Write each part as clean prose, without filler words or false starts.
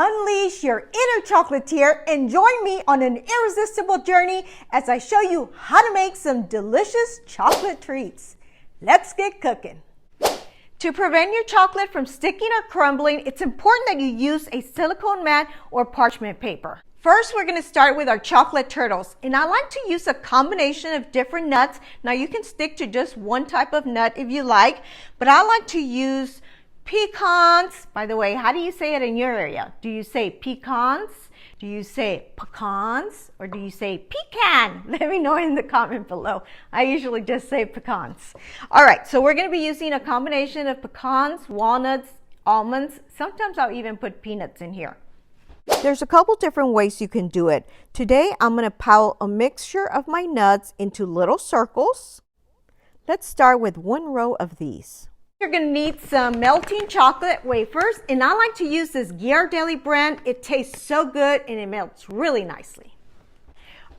Unleash your inner chocolatier and join me on an irresistible journey as I show you how to make some delicious chocolate treats. Let's get cooking. To prevent your chocolate from sticking or crumbling, it's important that you use a silicone mat or parchment paper. First, we're going to start with our chocolate turtles, and I like to use a combination of different nuts. Now, you can stick to just one type of nut if you like, but I like to use pecans. By the way, how do you say it in your area? Do you say pecans? Do you say pecans? Or do you say pecan? Let me know in the comment below. I usually just say pecans. All right, so we're going to be using a combination of pecans, walnuts, almonds. Sometimes I'll even put peanuts in here. There's a couple different ways you can do it. Today, I'm going to pile a mixture of my nuts into little circles. Let's start with one row of these. You're going to need some melting chocolate wafers, and I like to use this Ghirardelli brand. It tastes so good and it melts really nicely.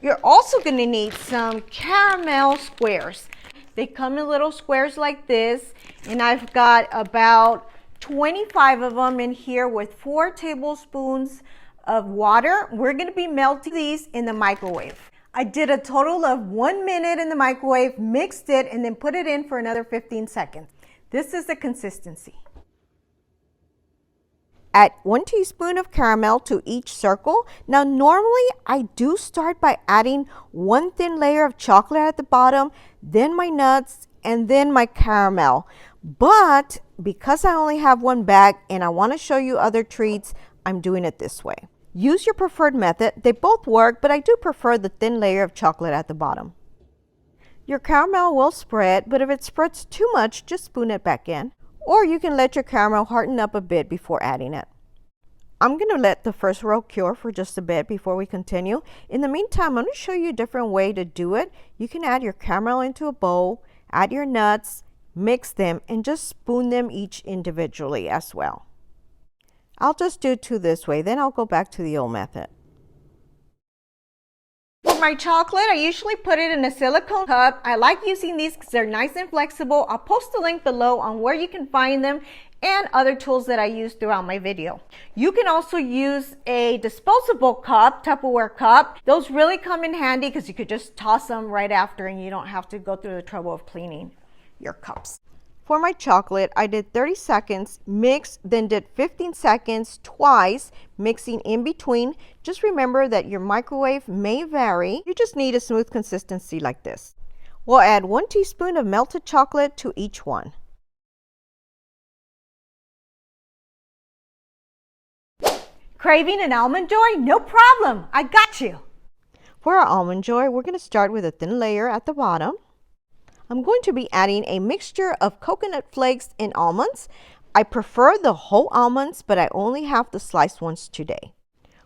You're also going to need some caramel squares. They come in little squares like this, and I've got about 25 of them in here with 4 tablespoons of water. We're going to be melting these in the microwave. I did a total of 1 minute in the microwave, mixed it, and then put it in for another 15 seconds. This is the consistency. Add 1 teaspoon of caramel to each circle. Now, normally I do start by adding 1 thin layer of chocolate at the bottom, then my nuts, and then my caramel. But because I only have 1 bag and I want to show you other treats, I'm doing it this way. Use your preferred method. They both work, but I do prefer the thin layer of chocolate at the bottom. Your caramel will spread, but if it spreads too much, just spoon it back in. Or you can let your caramel harden up a bit before adding it. I'm going to let the first row cure for just a bit before we continue. In the meantime, I'm going to show you a different way to do it. You can add your caramel into a bowl, add your nuts, mix them, and just spoon them each individually as well. I'll just do 2 this way, then I'll go back to the old method. For my chocolate, I usually put it in a silicone cup. I like using these because they're nice and flexible. I'll post a link below on where you can find them and other tools that I use throughout my video. You can also use a disposable cup, Tupperware cup. Those really come in handy because you could just toss them right after and you don't have to go through the trouble of cleaning your cups. For my chocolate, I did 30 seconds, mixed, then did 15 seconds twice, mixing in between. Just remember that your microwave may vary. You just need a smooth consistency like this. We'll add 1 teaspoon of melted chocolate to each one. Craving an almond joy? No problem, I got you. For our almond joy, we're going to start with a thin layer at the bottom. I'm going to be adding a mixture of coconut flakes and almonds. I prefer the whole almonds, but I only have the sliced ones today.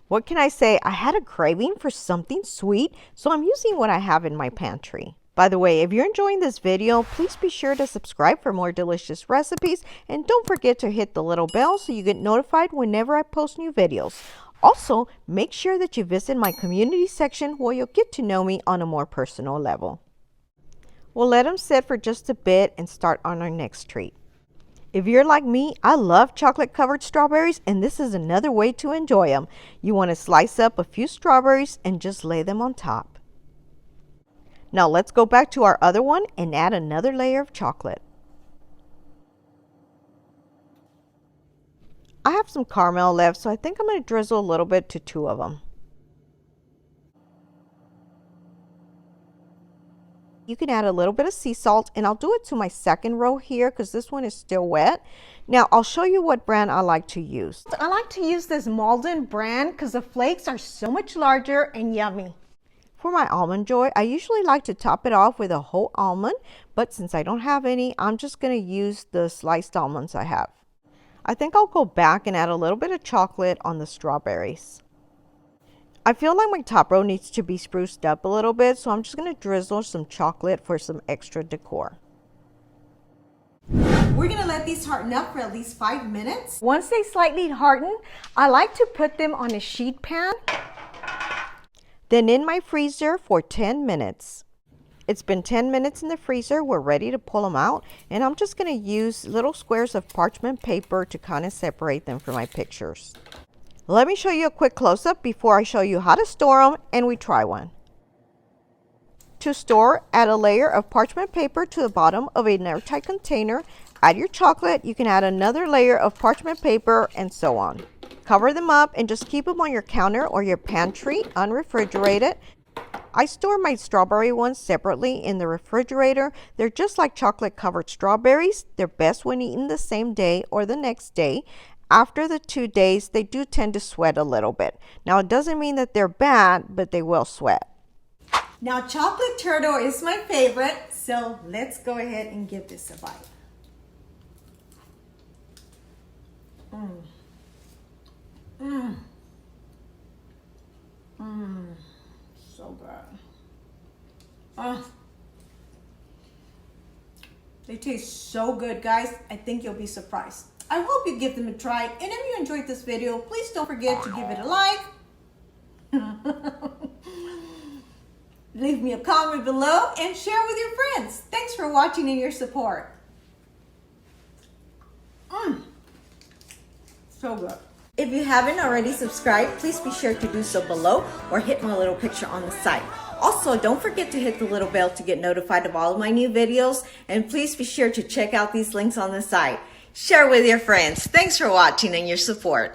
What can I say? I had a craving for something sweet, so I'm using what I have in my pantry. By the way, if you're enjoying this video, please be sure to subscribe for more delicious recipes, and don't forget to hit the little bell so you get notified whenever I post new videos. Also, make sure that you visit my community section where you'll get to know me on a more personal level. We'll let them sit for just a bit and start on our next treat. If you're like me, I love chocolate covered strawberries, and this is another way to enjoy them. You want to slice up a few strawberries and just lay them on top. Now let's go back to our other one and add another layer of chocolate. I have some caramel left, so I think I'm going to drizzle a little bit to 2 of them. You can add a little bit of sea salt, and I'll do it to my second row here because this one is still wet. Now I'll show you what brand I like to use. I like to use this Malton brand because the flakes are so much larger and yummy. For my almond joy, I usually like to top it off with a whole almond, but since I don't have any, I'm just going to use the sliced almonds I have. I think I'll go back and add a little bit of chocolate on the strawberries. I feel like my top row needs to be spruced up a little bit, so I'm just going to drizzle some chocolate for some extra decor. We're going to let these harden up for at least 5 minutes. Once they slightly harden, I like to put them on a sheet pan, then in my freezer for 10 minutes. It's been 10 minutes in the freezer. We're ready to pull them out, and I'm just going to use little squares of parchment paper to kind of separate them from my pictures. Let me show you a quick close-up before I show you how to store them and we try one. To store, add a layer of parchment paper to the bottom of an airtight container. Add your chocolate. You can add another layer of parchment paper and so on. Cover them up and just keep them on your counter or your pantry unrefrigerated. I store my strawberry ones separately in the refrigerator. They're just like chocolate covered strawberries. They're best when eaten the same day or the next day. After the 2 days, they do tend to sweat a little bit. Now, it doesn't mean that they're bad, but they will sweat. Now, chocolate turtle is my favorite, so let's go ahead and give this a bite. So good. They taste so good, guys. I think you'll be surprised. I hope you give them a try, and if you enjoyed this video, please don't forget to give it a like. Leave me a comment below and share with your friends. Thanks for watching and your support. So good. If you haven't already subscribed, please be sure to do so below or hit my little picture on the side. Also, don't forget to hit the little bell to get notified of all of my new videos, and please be sure to check out these links on the side. Share with your friends. Thanks for watching and your support.